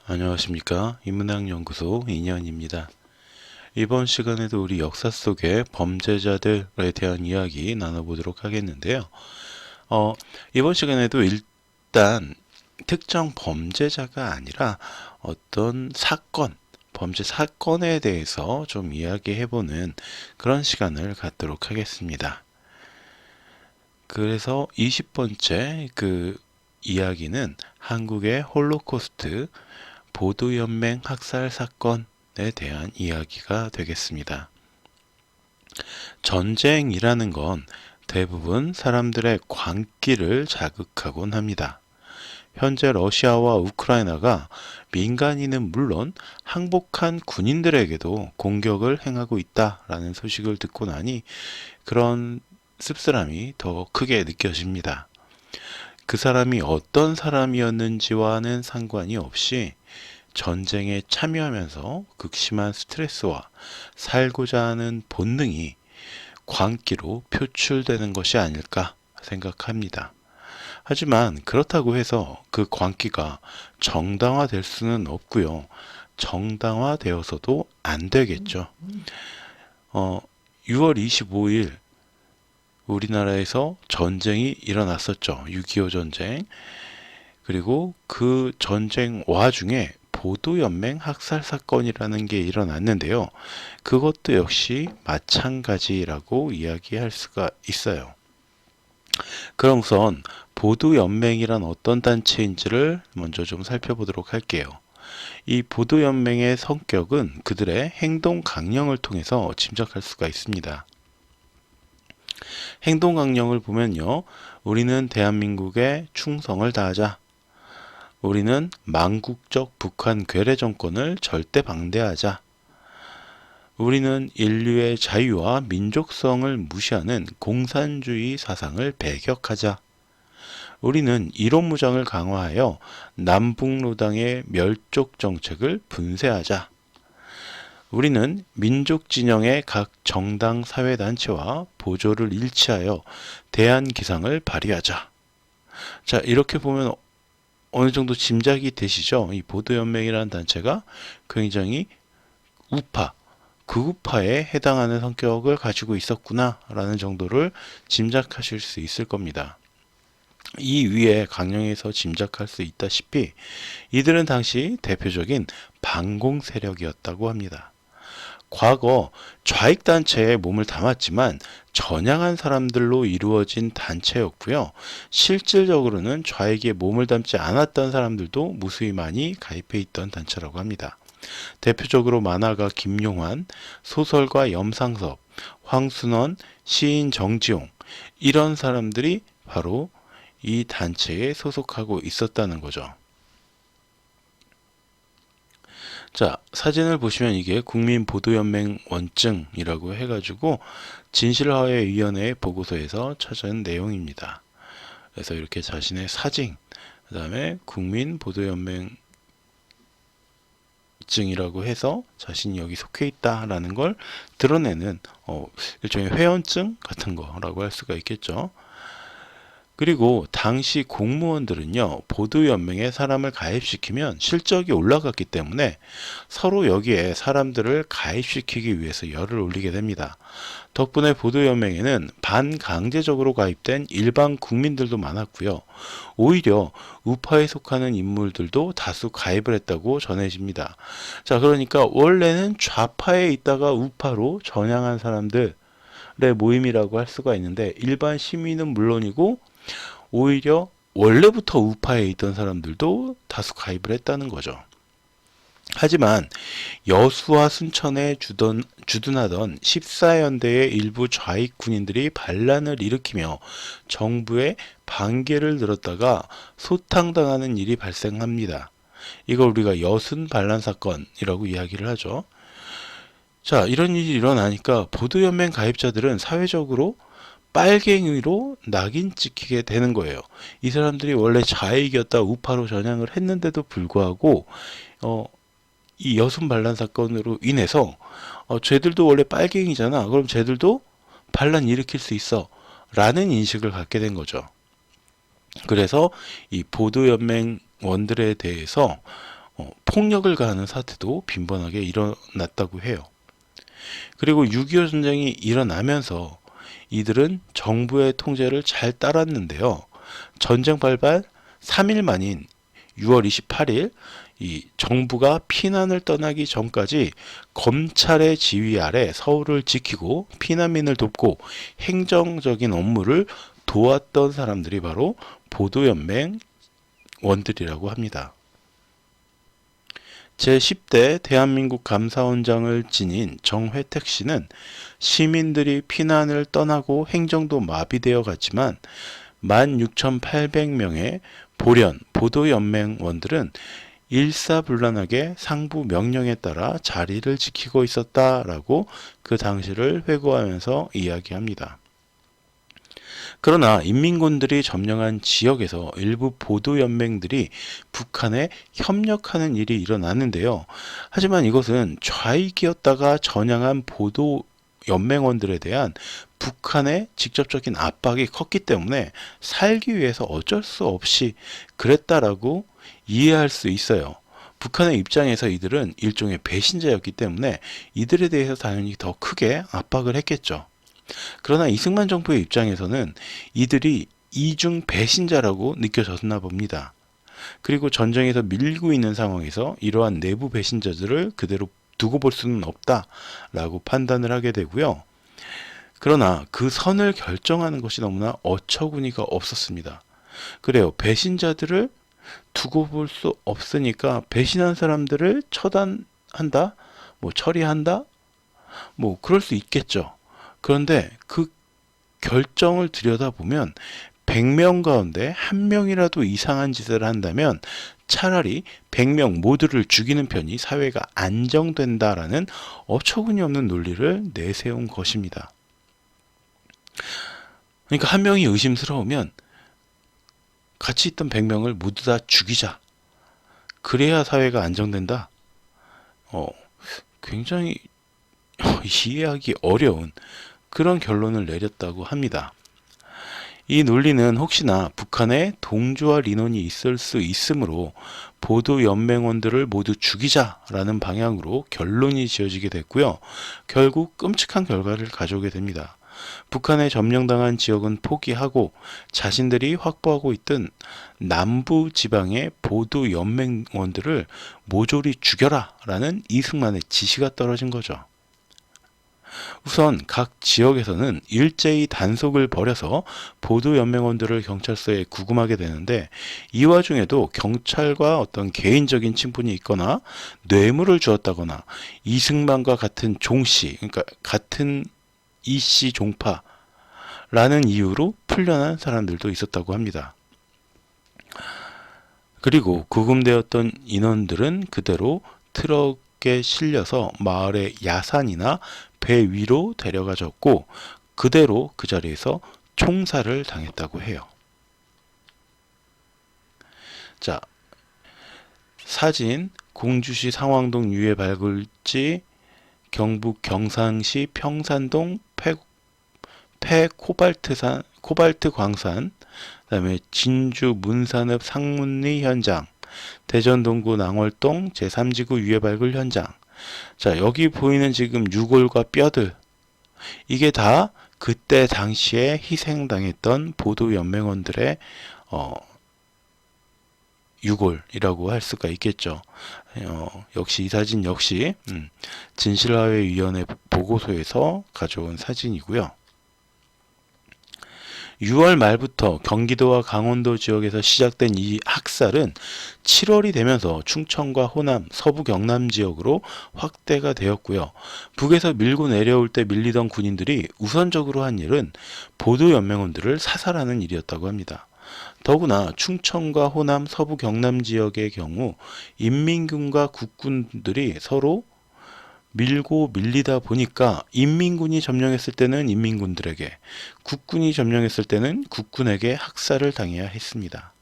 안녕하십니까. 인문학연구소 인현입니다. 이번 시간에도 우리 역사 속의 범죄자들에 대한 이야기 나눠보도록 하겠는데요. 이번 시간에도 일단 특정 범죄자가 아니라 어떤 사건, 범죄 사건에 대해서 좀 이야기해보는 그런 시간을 갖도록 하겠습니다. 그래서 20번째 그 이야기는 한국의 홀로코스트 보도연맹 학살 사건에 대한 이야기가 되겠습니다. 전쟁이라는 건 대부분 사람들의 광기를 자극하곤 합니다. 현재 러시아와 우크라이나가 민간인은 물론 항복한 군인들에게도 공격을 행하고 있다라는 소식을 듣고 나니 그런 씁쓸함이 더 크게 느껴집니다. 그 사람이 어떤 사람이었는지와는 상관이 없이 전쟁에 참여하면서 극심한 스트레스와 살고자 하는 본능이 광기로 표출되는 것이 아닐까 생각합니다. 하지만 그렇다고 해서 그 광기가 정당화될 수는 없고요. 정당화되어서도 안 되겠죠. 6월 25일 우리나라에서 전쟁이 일어났었죠. 6.25 전쟁. 그리고 그 전쟁 와중에 보도연맹 학살 사건이라는 게 일어났는데요. 그것도 역시 마찬가지라고 이야기할 수가 있어요. 그럼 우선 보도연맹이란 어떤 단체인지를 먼저 좀 살펴보도록 할게요. 이 보도연맹의 성격은 그들의 행동 강령을 통해서 짐작할 수가 있습니다. 행동 강령을 보면요. 우리는 대한민국에 충성을 다하자. 우리는 망국적 북한 괴뢰 정권을 절대 방대하자. 우리는 인류의 자유와 민족성을 무시하는 공산주의 사상을 배격하자. 우리는 이론무장을 강화하여 남북노당의 멸족 정책을 분쇄하자. 우리는 민족 진영의 각 정당 사회단체와 보조를 일치하여 대안기상을 발휘하자. 자, 이렇게 보면 어느 정도 짐작이 되시죠? 이 보도연맹이라는 단체가 굉장히 우파, 극우파에 해당하는 성격을 가지고 있었구나라는 정도를 짐작하실 수 있을 겁니다. 이 위에 강령에서 짐작할 수 있다시피 이들은 당시 대표적인 반공 세력이었다고 합니다. 과거 좌익단체에 몸을 담았지만 전향한 사람들로 이루어진 단체였고요. 실질적으로는 좌익에 몸을 담지 않았던 사람들도 무수히 많이 가입해 있던 단체라고 합니다. 대표적으로 만화가 김용환, 소설가 염상섭, 황순원, 시인 정지용 이런 사람들이 바로 이 단체에 소속하고 있었다는 거죠. 자, 사진을 보시면 이게 국민보도연맹 원증이라고 해가지고 진실화해위원회 보고서에서 찾은 내용입니다. 그래서 이렇게 자신의 사진, 그 다음에 국민보도연맹 증이라고 해서 자신이 여기 속해 있다라는 걸 드러내는 일종의 회원증 같은 거라고 할 수가 있겠죠. 그리고 당시 공무원들은요, 보도연맹에 사람을 가입시키면 실적이 올라갔기 때문에 서로 여기에 사람들을 가입시키기 위해서 열을 올리게 됩니다. 덕분에 보도연맹에는 반강제적으로 가입된 일반 국민들도 많았고요. 오히려 우파에 속하는 인물들도 다수 가입을 했다고 전해집니다. 자, 그러니까 원래는 좌파에 있다가 우파로 전향한 사람들의 모임이라고 할 수가 있는데 일반 시민은 물론이고 오히려 원래부터 우파에 있던 사람들도 다수 가입을 했다는 거죠. 하지만 여수와 순천에 주둔하던 14연대의 일부 좌익 군인들이 반란을 일으키며 정부의 반계를 들었다가 소탕당하는 일이 발생합니다. 이걸 우리가 여순 반란 사건이라고 이야기를 하죠. 자, 이런 일이 일어나니까 보도연맹 가입자들은 사회적으로 빨갱이로 낙인 찍히게 되는 거예요. 이 사람들이 원래 좌익이었다 우파로 전향을 했는데도 불구하고 이 여순 반란 사건으로 인해서 쟤들도 원래 빨갱이잖아. 그럼 쟤들도 반란 일으킬 수 있어. 라는 인식을 갖게 된 거죠. 그래서 이 보도연맹원들에 대해서 폭력을 가하는 사태도 빈번하게 일어났다고 해요. 그리고 6.25 전쟁이 일어나면서 이들은 정부의 통제를 잘 따랐는데요. 전쟁 발발 3일 만인 6월 28일 이 정부가 피난을 떠나기 전까지 검찰의 지휘 아래 서울을 지키고 피난민을 돕고 행정적인 업무를 도왔던 사람들이 바로 보도연맹 원들이라고 합니다. 제10대 대한민국 감사원장을 지닌 정회택 씨는 시민들이 피난을 떠나고 행정도 마비되어 갔지만 16,800명의 보련 보도연맹원들은 일사불란하게 상부 명령에 따라 자리를 지키고 있었다라고 그 당시를 회고하면서 이야기합니다. 그러나 인민군들이 점령한 지역에서 일부 보도연맹들이 북한에 협력하는 일이 일어났는데요. 하지만 이것은 좌익이었다가 전향한 보도연맹원들에 대한 북한의 직접적인 압박이 컸기 때문에 살기 위해서 어쩔 수 없이 그랬다라고 이해할 수 있어요. 북한의 입장에서 이들은 일종의 배신자였기 때문에 이들에 대해서 당연히 더 크게 압박을 했겠죠. 그러나 이승만 정부의 입장에서는 이들이 이중 배신자라고 느껴졌나 봅니다. 그리고 전쟁에서 밀리고 있는 상황에서 이러한 내부 배신자들을 그대로 두고 볼 수는 없다라고 판단을 하게 되고요. 그러나 그 선을 결정하는 것이 너무나 어처구니가 없었습니다. 그래요. 배신자들을 두고 볼 수 없으니까 배신한 사람들을 처단한다? 처리한다? 그럴 수 있겠죠. 그런데 그 결정을 들여다보면 100명 가운데 1명이라도 이상한 짓을 한다면 차라리 100명 모두를 죽이는 편이 사회가 안정된다라는 어처구니 없는 논리를 내세운 것입니다. 그러니까 한 명이 의심스러우면 같이 있던 100명을 모두 다 죽이자. 그래야 사회가 안정된다. 굉장히 이해하기 어려운 그런 결론을 내렸다고 합니다. 이 논리는 혹시나 북한에 동조할 인원이 있을 수 있으므로 보도연맹원들을 모두 죽이자라는 방향으로 결론이 지어지게 됐고요. 결국 끔찍한 결과를 가져오게 됩니다. 북한에 점령당한 지역은 포기하고 자신들이 확보하고 있던 남부 지방의 보도연맹원들을 모조리 죽여라 라는 이승만의 지시가 떨어진 거죠. 우선 각 지역에서는 일제히 단속을 벌여서 보도연맹원들을 경찰서에 구금하게 되는데 이 와중에도 경찰과 어떤 개인적인 친분이 있거나 뇌물을 주었다거나 이승만과 같은 종씨, 그러니까 같은 이씨 종파라는 이유로 풀려난 사람들도 있었다고 합니다. 그리고 구금되었던 인원들은 그대로 트럭에 실려서 마을의 야산이나 배 위로 데려가졌고 그대로 그 자리에서 총살을 당했다고 해요. 자, 사진 공주시 상황동 유해 발굴지 경북 경상시 평산동 코발트 광산, 그다음에 진주 문산읍 상문리 현장, 대전 동구 낭월동 제3지구 유해 발굴 현장. 자, 여기 보이는 지금 유골과 뼈들, 이게 다 그때 당시에 희생당했던 보도연맹원들의 유골이라고 할 수가 있겠죠. 역시 이 사진 역시 진실화해위원회 보고서에서 가져온 사진이고요. 6월 말부터 경기도와 강원도 지역에서 시작된 이 학살은 7월이 되면서 충청과 호남, 서부 경남 지역으로 확대가 되었고요. 북에서 밀고 내려올 때 밀리던 군인들이 우선적으로 한 일은 보도연맹원들을 사살하는 일이었다고 합니다. 더구나 충청과 호남, 서부 경남 지역의 경우 인민군과 국군들이 서로 밀고 밀리다 보니까 인민군이 점령했을 때는 인민군들에게, 국군이 점령했을 때는 국군에게 학살을 당해야 했습니다.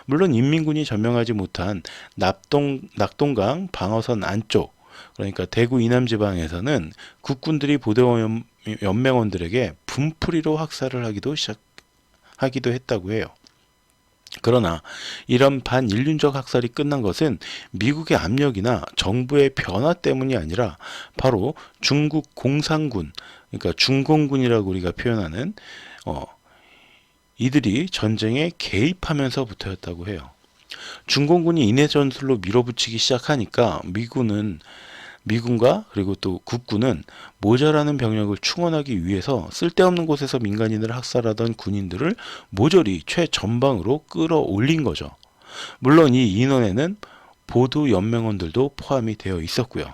물론 인민군이 점령하지 못한 낙동강 방어선 안쪽, 그러니까 대구 이남 지방에서는 국군들이 보도연맹원들에게 분풀이로 학살을 하기도 했다고 해요. 그러나 이런 반인륜적 학살이 끝난 것은 미국의 압력이나 정부의 변화 때문이 아니라 바로 중국 공산군, 그러니까 중공군이라고 우리가 표현하는 이들이 전쟁에 개입하면서부터였다고 해요. 중공군이 인해 전술로 밀어붙이기 시작하니까 미군과 그리고 또 국군은 모자라는 병력을 충원하기 위해서 쓸데없는 곳에서 민간인을 학살하던 군인들을 모조리 최전방으로 끌어올린 거죠. 물론 이 인원에는 보도 연맹원들도 포함이 되어 있었고요.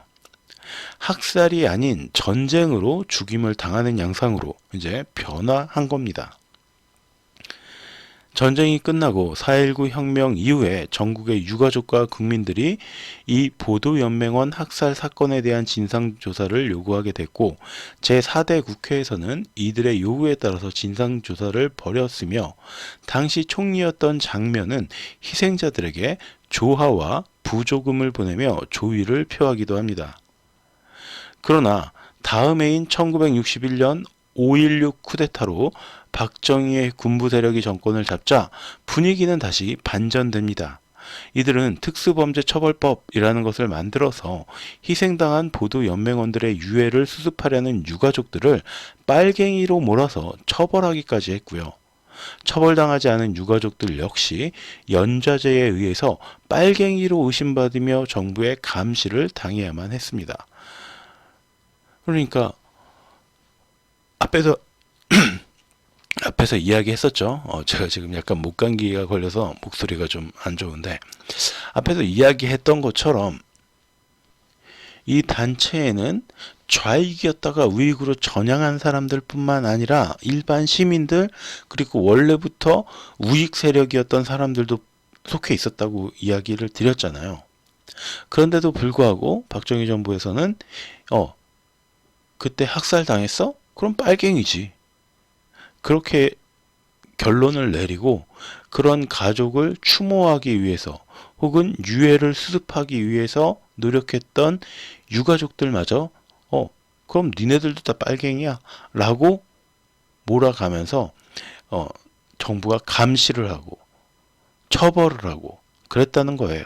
학살이 아닌 전쟁으로 죽임을 당하는 양상으로 이제 변화한 겁니다. 전쟁이 끝나고 4.19 혁명 이후에 전국의 유가족과 국민들이 이 보도연맹원 학살 사건에 대한 진상조사를 요구하게 됐고 제4대 국회에서는 이들의 요구에 따라서 진상조사를 벌였으며 당시 총리였던 장면은 희생자들에게 조화와 부조금을 보내며 조의를 표하기도 합니다. 그러나 다음 해인 1961년 5.16 쿠데타로 박정희의 군부 세력이 정권을 잡자 분위기는 다시 반전됩니다. 이들은 특수범죄처벌법이라는 것을 만들어서 희생당한 보도연맹원들의 유해를 수습하려는 유가족들을 빨갱이로 몰아서 처벌하기까지 했고요. 처벌당하지 않은 유가족들 역시 연좌제에 의해서 빨갱이로 의심받으며 정부의 감시를 당해야만 했습니다. 그러니까 앞에서 이야기했었죠. 제가 지금 약간 목감기가 걸려서 목소리가 좀 안 좋은데 앞에서 이야기했던 것처럼 이 단체에는 좌익이었다가 우익으로 전향한 사람들 뿐만 아니라 일반 시민들 그리고 원래부터 우익 세력이었던 사람들도 속해 있었다고 이야기를 드렸잖아요. 그런데도 불구하고 박정희 정부에서는 그때 학살 당했어? 그럼 빨갱이지. 그렇게 결론을 내리고 그런 가족을 추모하기 위해서 혹은 유해를 수습하기 위해서 노력했던 유가족들마저 그럼 니네들도 다 빨갱이야 라고 몰아가면서 정부가 감시를 하고 처벌을 하고 그랬다는 거예요.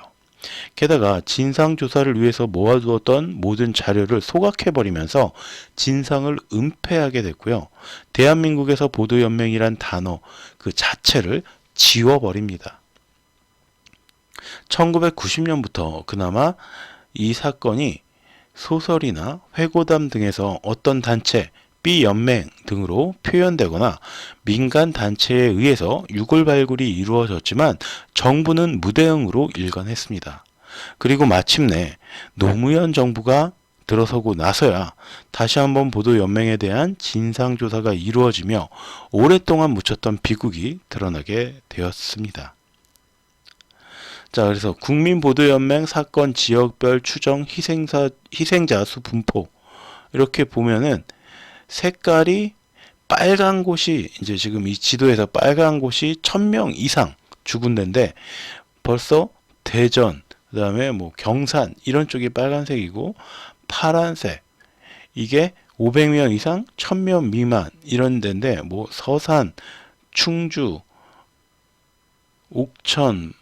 게다가 진상조사를 위해서 모아두었던 모든 자료를 소각해버리면서 진상을 은폐하게 됐고요. 대한민국에서 보도연맹이란 단어 그 자체를 지워버립니다. 1990년부터 그나마 이 사건이 소설이나 회고담 등에서 어떤 단체, B연맹 등으로 표현되거나 민간 단체에 의해서 유골 발굴이 이루어졌지만 정부는 무대응으로 일관했습니다. 그리고 마침내 노무현 정부가 들어서고 나서야 다시 한번 보도연맹에 대한 진상조사가 이루어지며 오랫동안 묻혔던 비극이 드러나게 되었습니다. 자, 그래서 국민보도연맹 사건 지역별 추정 희생자 수 분포 이렇게 보면은 색깔이 빨간 곳이 이제 지금 이 지도에서 빨간 곳이 1000명 이상 죽은 데인데 벌써 대전, 그 다음에 뭐 경산 이런 쪽이 빨간색이고 파란색 이게 500명 이상 1000명 미만 이런 데인데 뭐 서산, 충주, 옥천,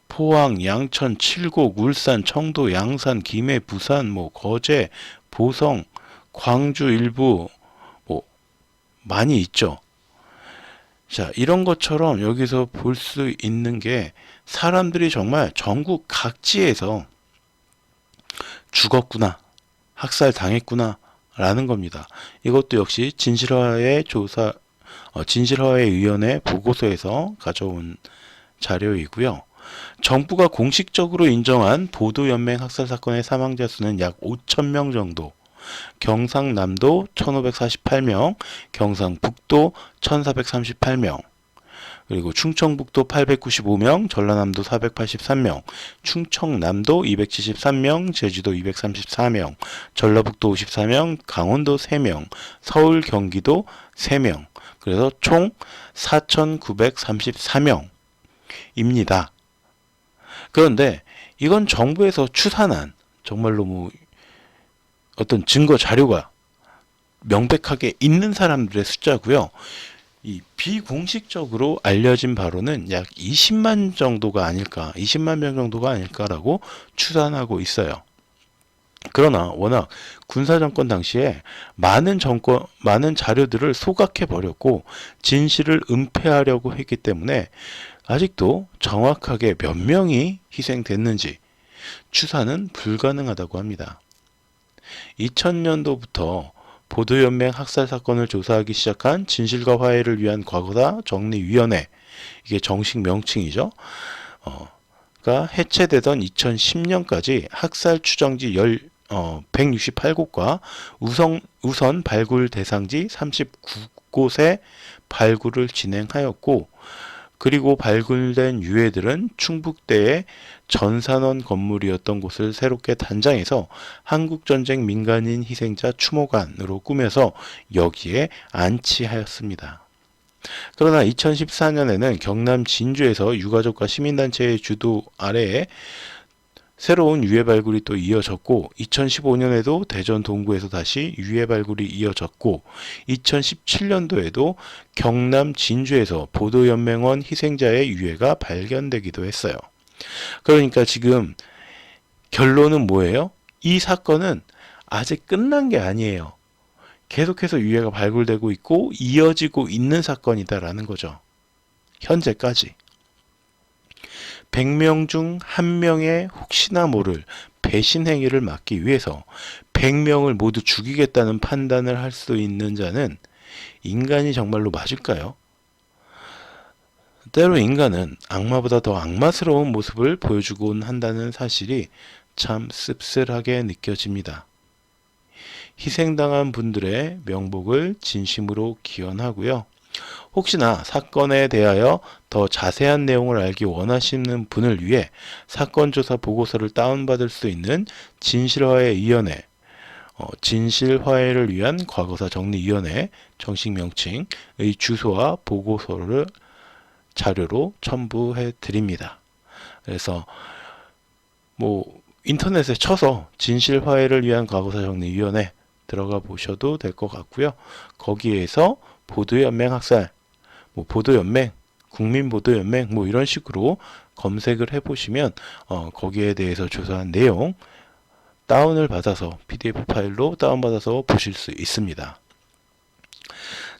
포항, 양천, 칠곡, 울산, 청도, 양산, 김해, 부산, 뭐 거제, 보성, 광주 일부 뭐 많이 있죠. 자, 이런 것처럼 여기서 볼 수 있는 게 사람들이 정말 전국 각지에서 죽었구나, 학살 당했구나 라는 겁니다. 이것도 역시 진실화의 보고서에서 가져온 자료이고요. 정부가 공식적으로 인정한 보도연맹 학살 사건의 사망자 수는 약 5,000명 정도, 경상남도 1,548명, 경상북도 1,438명, 그리고 충청북도 895명, 전라남도 483명, 충청남도 273명, 제주도 234명, 전라북도 54명, 강원도 3명, 서울 경기도 3명, 그래서 총 4,934명입니다. 그런데 이건 정부에서 추산한 정말로 뭐 어떤 증거 자료가 명백하게 있는 사람들의 숫자고요. 이 비공식적으로 알려진 바로는 약 20만 정도가 아닐까, 20만 명 정도가 아닐까라고 추산하고 있어요. 그러나 워낙 군사정권 당시에 많은 자료들을 소각해 버렸고 진실을 은폐하려고 했기 때문에 아직도 정확하게 몇 명이 희생됐는지 추산은 불가능하다고 합니다. 2000년도부터 보도연맹 학살 사건을 조사하기 시작한 진실과 화해를 위한 과거사 정리위원회, 이게 정식 명칭이죠. 가 해체되던 2010년까지 학살 추정지 168곳과 우선 발굴 대상지 39곳의 발굴을 진행하였고, 그리고 발굴된 유해들은 충북대의 전산원 건물이었던 곳을 새롭게 단장해서 한국전쟁 민간인 희생자 추모관으로 꾸며서 여기에 안치하였습니다. 그러나 2014년에는 경남 진주에서 유가족과 시민단체의 주도 아래에 새로운 유해 발굴이 또 이어졌고, 2015년에도 대전 동구에서 다시 유해 발굴이 이어졌고, 2017년도에도 경남 진주에서 보도연맹원 희생자의 유해가 발견되기도 했어요. 그러니까 지금 결론은 뭐예요? 이 사건은 아직 끝난 게 아니에요. 계속해서 유해가 발굴되고 있고 이어지고 있는 사건이다라는 거죠. 현재까지. 100명 중 1명의 혹시나 모를 배신 행위를 막기 위해서 100명을 모두 죽이겠다는 판단을 할 수 있는 자는 인간이 정말로 맞을까요? 때로 인간은 악마보다 더 악마스러운 모습을 보여주곤 한다는 사실이 참 씁쓸하게 느껴집니다. 희생당한 분들의 명복을 진심으로 기원하고요. 혹시나 사건에 대하여 더 자세한 내용을 알기 원하시는 분을 위해 사건 조사 보고서를 다운받을 수 있는 진실화해위원회, 진실화해를 위한 과거사 정리위원회 정식 명칭의 주소와 보고서를 자료로 첨부해 드립니다. 그래서 인터넷에 쳐서 진실화해를 위한 과거사 정리위원회 들어가 보셔도 될 것 같고요. 거기에서 보도연맹 학살, 보도연맹, 국민보도연맹 이런 식으로 검색을 해보시면 거기에 대해서 조사한 내용 다운을 받아서 PDF 파일로 다운받아서 보실 수 있습니다.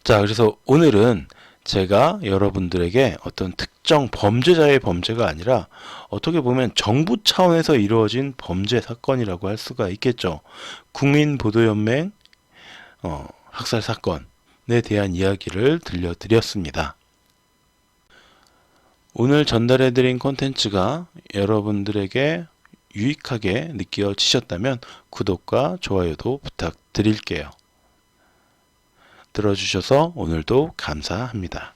자, 그래서 오늘은 제가 여러분들에게 어떤 특정 범죄자의 범죄가 아니라 어떻게 보면 정부 차원에서 이루어진 범죄 사건이라고 할 수가 있겠죠. 국민보도연맹 학살 사건에 대한 이야기를 들려드렸습니다. 오늘 전달해드린 콘텐츠가 여러분들에게 유익하게 느껴지셨다면 구독과 좋아요도 부탁드릴게요. 들어주셔서 오늘도 감사합니다.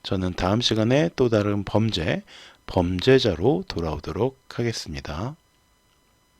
저는 다음 시간에 또 다른 범죄자로 돌아오도록 하겠습니다.